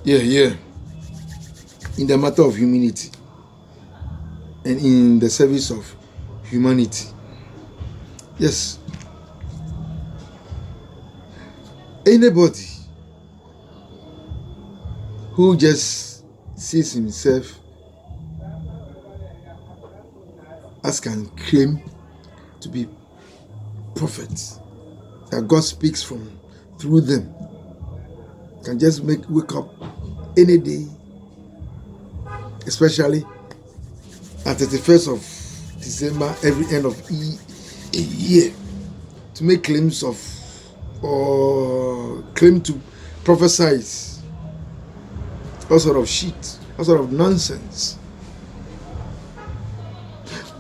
Yeah. In the matter of humility and in the service of humanity. Yes. Anybody who just sees himself as can claim to be prophets, that God speaks through them, can just wake up any day, especially at 31st of December, every end of a year, to make claims of or claim to prophesize all sort of shit, all sort of nonsense.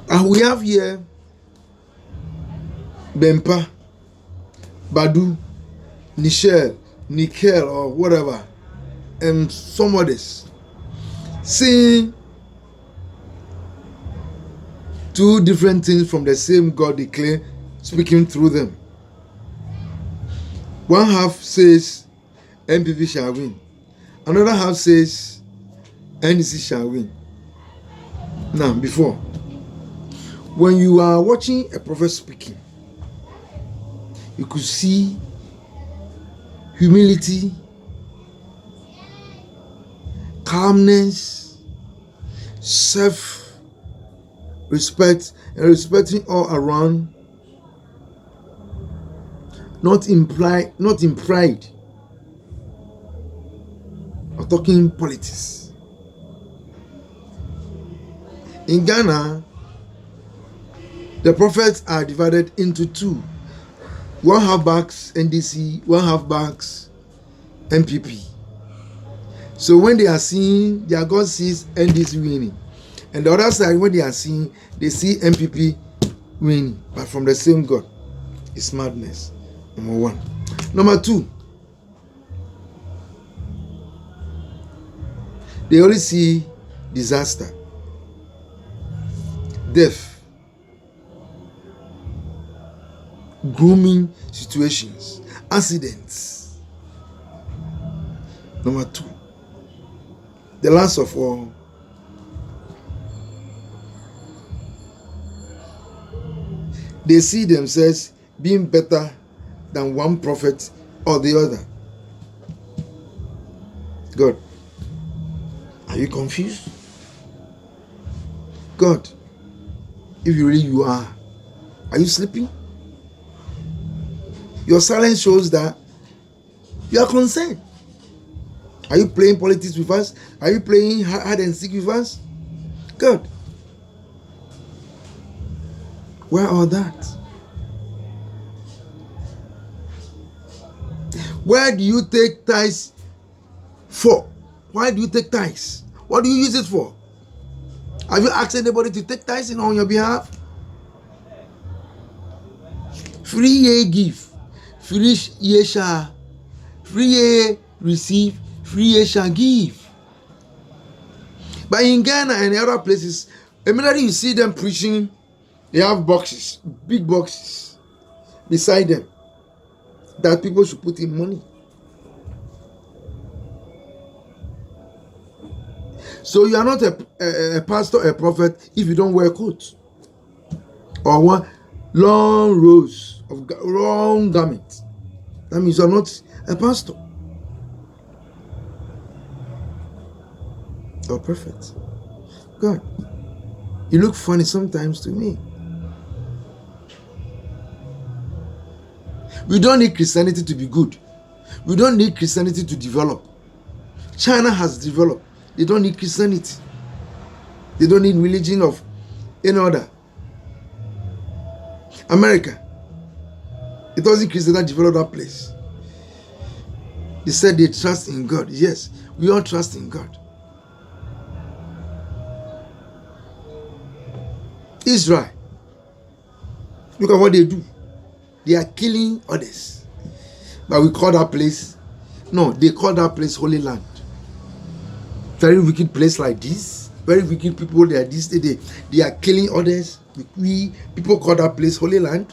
And we have here Bempa, Badu, Nikel, or whatever, and some others saying two different things from the same God they claim, speaking through them. One half says MPP shall win, another half says NDC shall win. Now, before, when you are watching a prophet speaking, you could see humility, calmness, self-respect, and respecting all around, not in pride or talking politics. In Ghana, the prophets are divided into two. One half backs NDC, one half backs MPP. So when they are seeing, their God sees NDC winning. And the other side, when they are seeing, they see MPP winning, but from the same God. It's madness. Number one. Number two, they only see disaster, death, grooming situations, accidents. Number two, the last of all, they see themselves being better than one prophet or the other. God, are you confused? God, if you are you sleeping? Your silence shows that you are concerned. Are you playing politics with us? Are you playing hide and seek with us? God, where all that? Where do you take tithes for? Why do you take tithes? What do you use it for? Have you asked anybody to take tithes on your behalf? Free ye give, free ye shall, free ye receive, free ye shall give. But in Ghana and other places, immediately you see them preaching, they have boxes, big boxes beside them that people should put in money. So you are not a pastor, a prophet, if you don't wear a coat or one long rows of long garments. That means you are not a pastor or prophet. God, you look funny sometimes to me. We don't need Christianity to be good. We don't need Christianity to develop. China has developed. They don't need Christianity. They don't need religion of any other. America, it wasn't Christian that developed that place. They said they trust in God. Yes, we all trust in God. Israel, look at what they do. They are killing others. But we call that place, no, they call that place Holy Land. Very wicked place like this. Very wicked people, they are killing others. We people call that place Holy Land.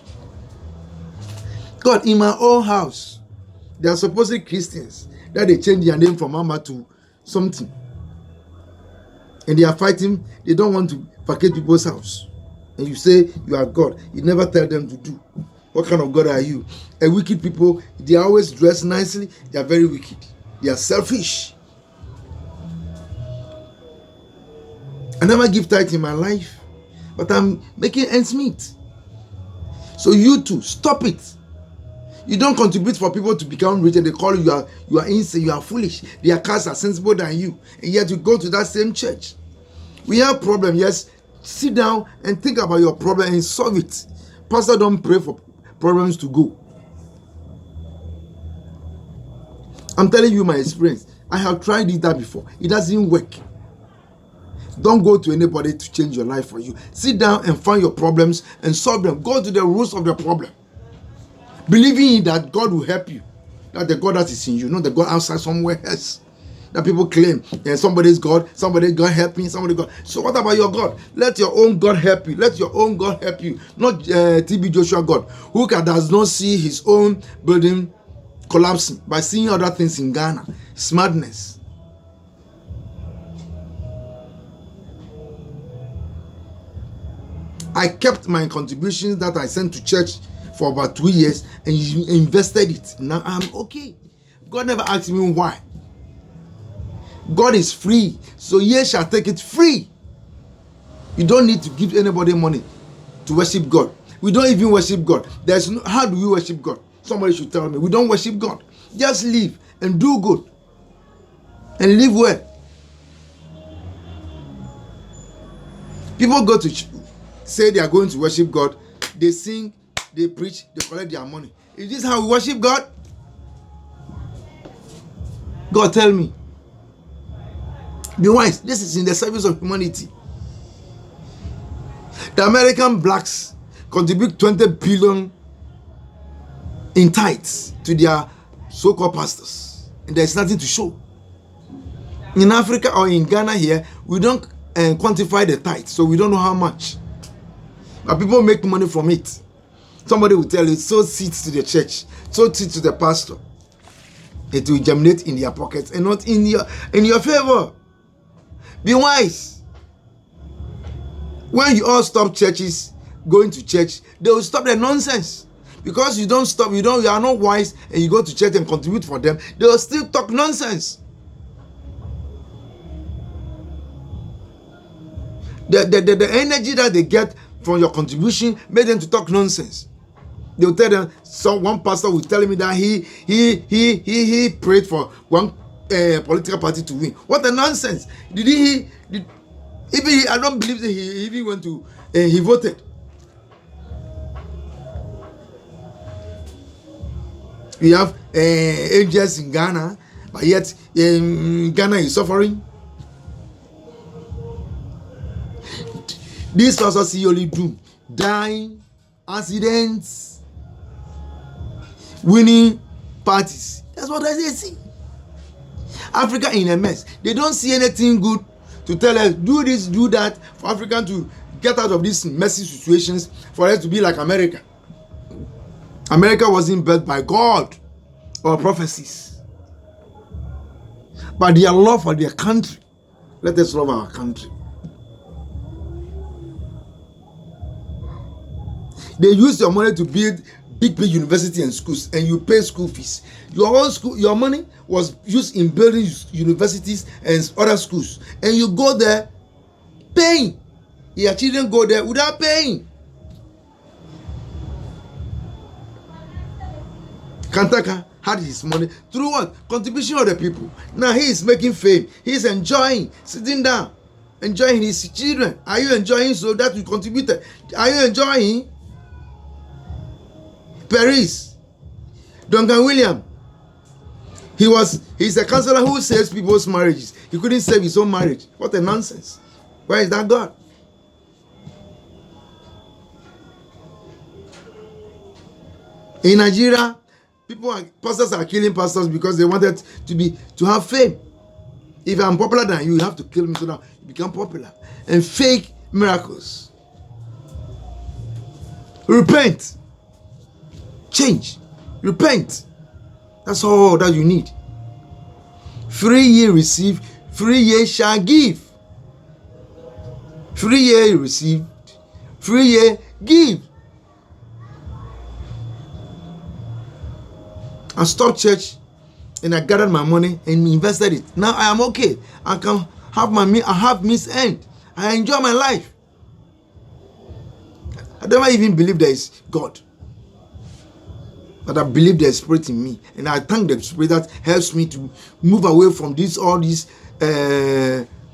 God, in my own house, they are supposedly Christians that they change their name from Mama to something. And they are fighting. They don't want to vacate people's house. And you say you are God. You never tell them to do. What kind of God are you? A wicked people, they are always dressed nicely. They are very wicked. They are selfish. I never give tithe in my life, but I'm making ends meet. So you too, stop it. You don't contribute for people to become rich, and they call you are insane, you are foolish. Their cars are sensible than you, and yet you go to that same church. We have problem. Yes, sit down and think about your problem and solve it. Pastor, don't pray for problems to go. I'm telling you my experience. I have tried that before. It doesn't work. Don't go to anybody to change your life for you. Sit down and find your problems and solve them. Go to the roots of the problem. Believing that God will help you. That the God that is in you, not the God outside somewhere else. That people claim, somebody's God help me, somebody God. So what about your God? Let your own God help you. Let your own God help you. Not TB Joshua God, who does not see his own building collapsing by seeing other things in Ghana. It's madness. I kept my contributions that I sent to church for about 2 years and invested it. Now I'm okay. God never asked me why. God is free, so ye shall take it free. You don't need to give anybody money to worship God. We don't even worship God. How do we worship God? Somebody should tell me. We don't worship God. Just live and do good and live well. People go to say they are going to worship God. They sing, they preach, they collect their money. Is this how we worship God? God, tell me. Be wise. This is in the service of humanity. The American blacks contribute 20 billion in tithes to their so-called pastors, and there's nothing to show. In Africa or in Ghana here, we don't quantify the tithe, so we don't know how much. But people make money from it. Somebody will tell you, sow seeds to the church, sow seeds to the pastor. It will germinate in their pockets and not in your favor. Be wise. When you all stop churches going to church, they will stop the nonsense. Because you don't stop, you are not wise, and you go to church and contribute for them, they will still talk nonsense. The energy that they get from your contribution made them to talk nonsense. They will tell them. One pastor will tell me that he prayed for one political party to win. What a nonsense! I don't believe that he even went to he voted. We have angels in Ghana, but yet Ghana is suffering. This also see only doom, dying, accidents, winning parties. That's what I see. Africa in a mess. They don't see anything good to tell us, do this, do that, for Africa to get out of these messy situations, for us to be like America. America wasn't built by God or prophecies, but their love for their country. Let us love our country. They use your money to build big university and schools, and you pay school fees. Your money was used in building universities and other schools, and you go there paying. Your children go there without paying. Kantaka had his money through what? Contribution of the people. Now he is making fame. He is enjoying, sitting down, enjoying his children. Are you enjoying so that you contributed? Are you enjoying? Paris, Duncan William, he's a counselor who saves people's marriages. He couldn't save his own marriage. What a nonsense. Where is that God? In Nigeria, pastors are killing pastors because they wanted to have fame. If I'm popular than you, you have to kill me so that you become popular. And fake miracles. Repent. Change. Repent. That's all that you need. Free ye receive, free ye shall give. Free ye received, free ye give. I stopped church and I gathered my money and invested it. Now I am okay. I can have I have Miss End. I enjoy my life. I never even believe there is God. But I believe there's spirit in me. And I thank the spirit that helps me to move away from all these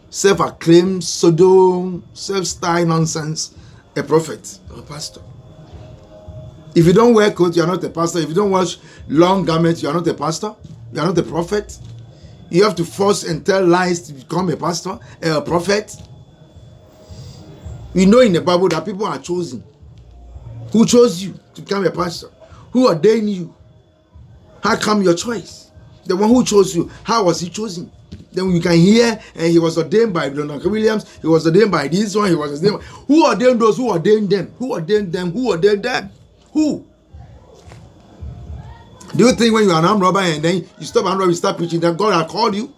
self-acclaimed, pseudo, self-style nonsense. A prophet or a pastor. If you don't wear coat, you are not a pastor. If you don't wash long garments, you are not a pastor. You are not a prophet. You have to force and tell lies to become a pastor, a prophet. We know in the Bible that people are chosen. Who chose you to become a pastor? Who ordained you? How come your choice? The one who chose you, how was he chosen? Then we can hear, and he was ordained by Donald Williams, he was ordained by this one, he was ordained. Who ordained those? Who ordained them? Who ordained them? Who ordained them? Who? Do you think when you are an armed robber and then you stop armed robber, you start preaching that God has called you?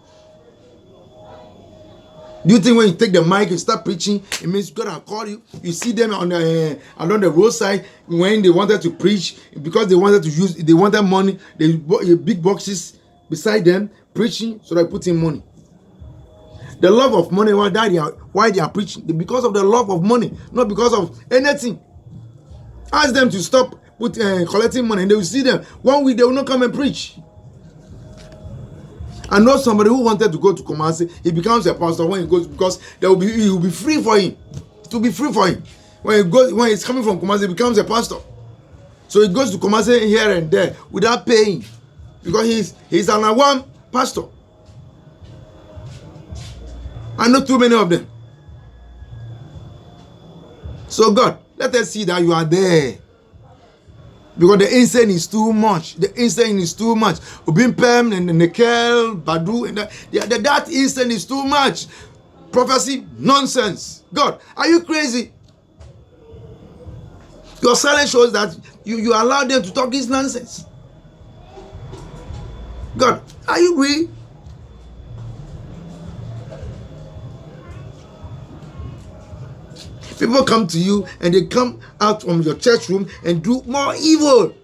Do you think when you take the mic and start preaching, it means God has called you? You see them on the along the roadside when they wanted to preach because they wanted money. They bought big boxes beside them preaching, so they put in money. The love of money, why they are preaching? Because of the love of money, not because of anything. Ask them to stop collecting money, and they will see them. 1 week they will not come and preach. I know somebody who wanted to go to Kumasi. He becomes a pastor when he goes because it will be free for him. It will be free for him when he's coming from Kumasi. He becomes a pastor. So he goes to Kumasi here and there without paying because he's an awam pastor. I know too many of them. So God, let us see that you are there. Because the incense is too much. The incense is too much. Ubimpem and Nekel, Badu, and that incense is too much. Prophecy, nonsense. God, are you crazy? Your silence shows that you allow them to talk this nonsense. God, are you real? People come to you and they come out from your church room and do more evil.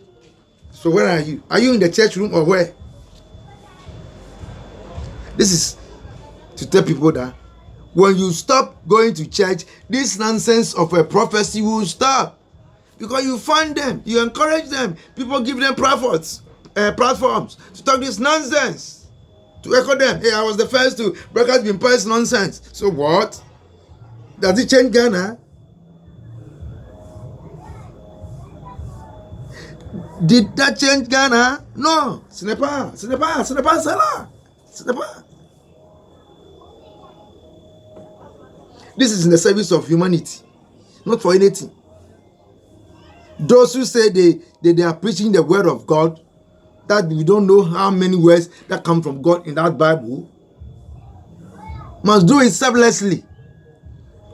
So where are you? Are you in the church room or where? This is to tell people that when you stop going to church, this nonsense of a prophecy will stop. Because you fund them, you encourage them. People give them platforms to talk this nonsense. To echo them. Hey, I was the first to break out Bimpire's nonsense. So what? Does it change Ghana? Did that change Ghana? No. Ce n'est pas cela. This is in the service of humanity, not for anything. Those who say they are preaching the word of God, that we don't know how many words that come from God in that Bible, must do it selflessly.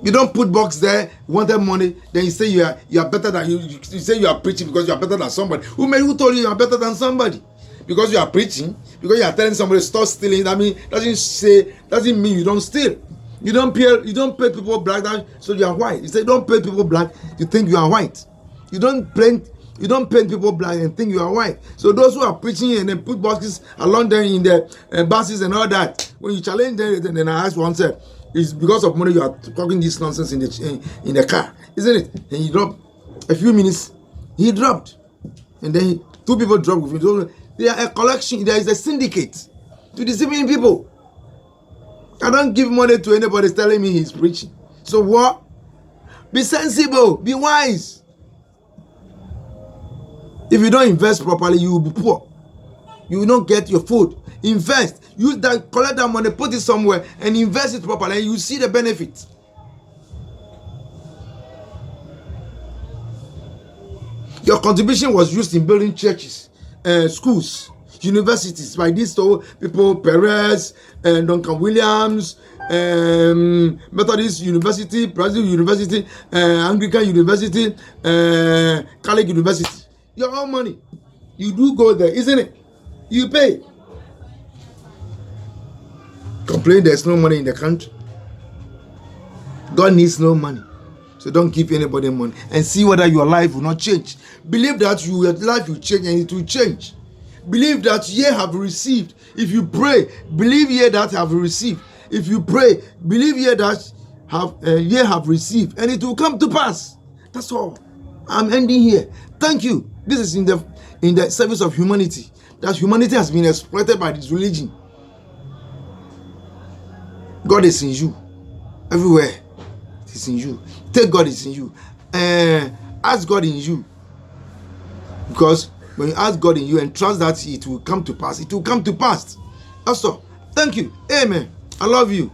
You don't put box there, you want that money, then you say you are better than you say you are preaching because you are better than somebody. Who told you are better than somebody? Because you are preaching, because you are telling somebody stop stealing. That means doesn't mean you don't steal. You don't pay people black, so you are white. You say don't pay people black, you think you are white. You don't paint people black and think you are white. So those who are preaching and then put boxes along there in the buses and all that, when you challenge them, then I ask oneself, it's because of money you are talking this nonsense in the car, isn't it? And he dropped a few minutes. He dropped, and then two people dropped with him. They are a collection. There is a syndicate to deceiving people. I don't give money to anybody telling me he's preaching. So what? Be sensible. Be wise. If you don't invest properly, you will be poor. You will not get your food. Invest. Use that, collect that money, put it somewhere, and invest it properly, and you see the benefits. Your contribution was used in building churches, schools, universities by these people, Perez, Duncan Williams, Methodist University, Brazil University, Anglican University, Catholic University. Your own money. You do go there, isn't it? You pay. Complain there's no money in the country. God needs no money. So don't give anybody money and see whether your life will not change. Believe that your life will change and it will change. Believe that ye have received. If you pray, believe ye that have received. If you pray, believe ye that ye have received, and it will come to pass. That's all. I'm ending here. Thank you. This is in the service of humanity. That humanity has been exploited by this religion. God is in you. Everywhere. It is in you. Take God is in you. Ask God in you. Because when you ask God in you and trust that it will come to pass, it will come to pass. That's all. Thank you. Amen. I love you.